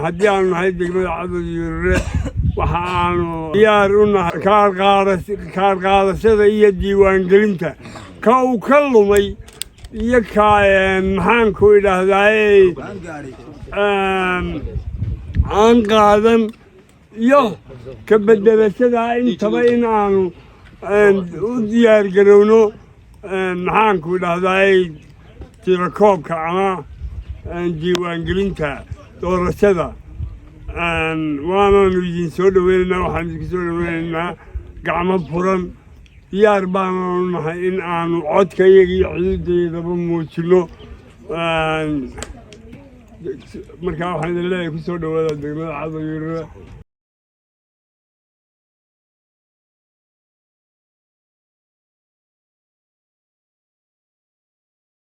haddii aanu nahay degmada Cabdiyuure waxaanu diyaar u nahay kaar qaadashada iyo diiwaangelinta ka uu ka lumay iyo ka maxaan ku idhaahdaa aan qaadan iyo ka bedelashada intaba in aanu u diyaar garowno maxaan ku idhaahdaa tirakoobka ama diiwaangelinta doorashada waanaanu idin soo dhaweynaynaa waxaan idinku soo dhaweynaynaa gacmo furan diyaar baanaanu nahay in aanu codkayaga iyo xuduudaydaba muujino markaa waxaan idin leeyahay ku soo dhawaada degmada Cabdiyuure